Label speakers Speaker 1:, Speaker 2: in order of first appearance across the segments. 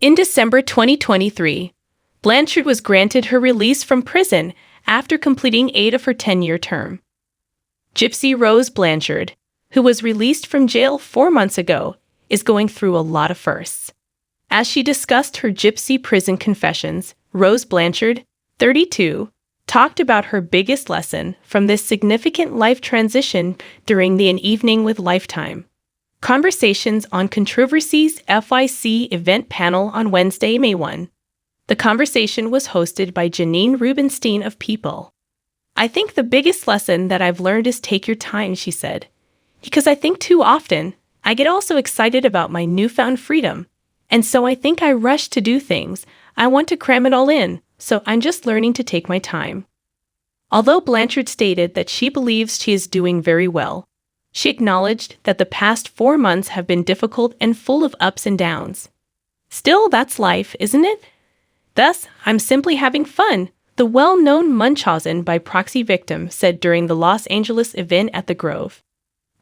Speaker 1: In December 2023, Blanchard was granted her release from prison after completing 8 of her 10-year term. Gypsy-Rose Blanchard, who was released from jail 4 months ago, is going through a lot of firsts. As she discussed her gypsy prison confessions, Rose Blanchard, 32, talked about her biggest lesson from this significant life transition during An Evening with Lifetime Conversations on Controversies FYC event panel on Wednesday, May 1. The conversation was hosted by Janine Rubenstein of People. I think the biggest lesson that I've learned is take your time, she said. Because I think too often, I get also excited about my newfound freedom. And so I think I rush to do things. I want to cram it all in, so I'm just learning to take my time. Although Blanchard stated that she believes she is doing very well, she acknowledged that the past 4 months have been difficult and full of ups and downs. Still, that's life, isn't it? Thus, I'm simply having fun, the well-known Munchausen by proxy victim said during the Los Angeles event at the Grove.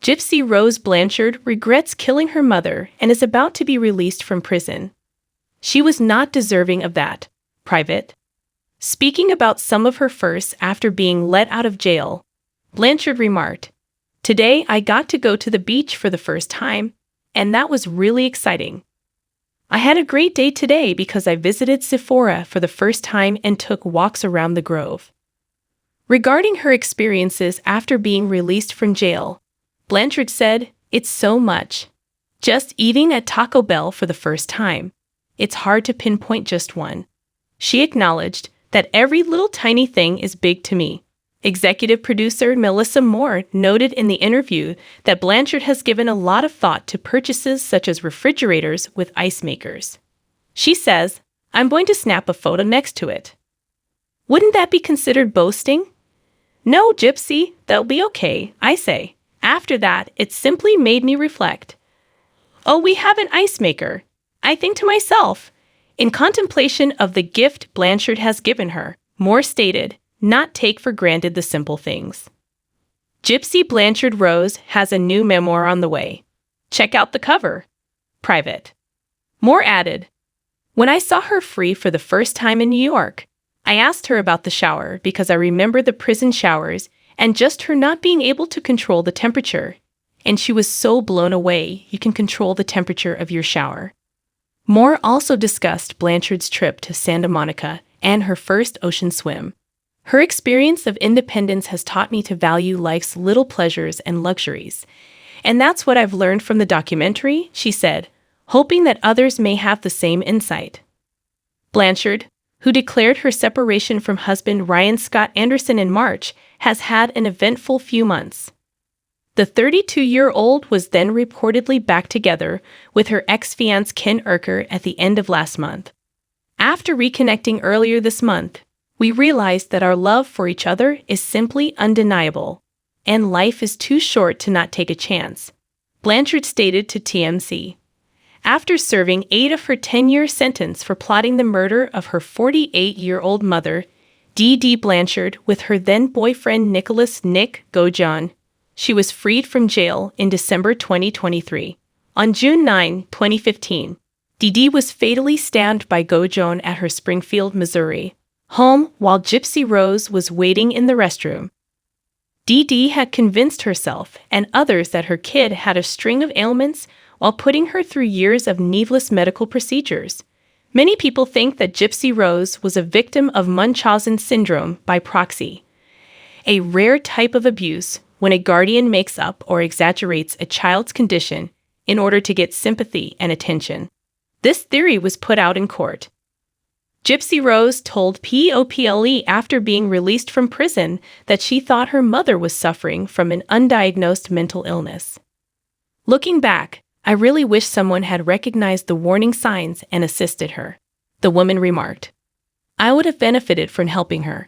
Speaker 1: Gypsy-Rose Blanchard regrets killing her mother and is about to be released from prison. She was not deserving of that. Private. Speaking about some of her firsts after being let out of jail, Blanchard remarked, "Today I got to go to the beach for the first time, and that was really exciting. I had a great day today because I visited Sephora for the first time and took walks around the Grove." Regarding her experiences after being released from jail, Blanchard said, "It's so much. Just eating at Taco Bell for the first time. It's hard to pinpoint just one." She acknowledged that every little tiny thing is big to me. Executive producer Melissa Moore noted in the interview that Blanchard has given a lot of thought to purchases such as refrigerators with ice makers. She says, "I'm going to snap a photo next to it." Wouldn't that be considered boasting? No, Gypsy, that'll be okay, I say. After that, it simply made me reflect. Oh, we have an ice maker. I think to myself, in contemplation of the gift Blanchard has given her, Moore stated, not take for granted the simple things. Gypsy Blanchard Rose has a new memoir on the way. Check out the cover. Private. Moore added, "When I saw her free for the first time in New York, I asked her about the shower because I remember the prison showers and just her not being able to control the temperature. And she was so blown away you can control the temperature of your shower." Moore also discussed Blanchard's trip to Santa Monica and her first ocean swim. Her experience of independence has taught me to value life's little pleasures and luxuries. And that's what I've learned from the documentary, she said, hoping that others may have the same insight. Blanchard, who declared her separation from husband Ryan Scott Anderson in March, has had an eventful few months. The 32-year-old was then reportedly back together with her ex-fiance Ken Urker at the end of last month. After reconnecting earlier this month, we realized that our love for each other is simply undeniable, and life is too short to not take a chance, Blanchard stated to TMZ. After serving 8 of her 10-year sentence for plotting the murder of her 48-year-old mother, D.D. Blanchard, with her then-boyfriend Nicholas "Nick" Gojon, she was freed from jail in December 2023. On June 9, 2015, D.D. was fatally stabbed by Gojon at her Springfield, Missouri home while Gypsy-Rose was waiting in the restroom. D.D. had convinced herself and others that her kid had a string of ailments while putting her through years of needless medical procedures. Many people think that Gypsy-Rose was a victim of Munchausen syndrome by proxy, a rare type of abuse when a guardian makes up or exaggerates a child's condition in order to get sympathy and attention. This theory was put out in court. Gypsy-Rose told POPLE after being released from prison that she thought her mother was suffering from an undiagnosed mental illness. Looking back, I really wish someone had recognized the warning signs and assisted her, the woman remarked. I would have benefited from helping her.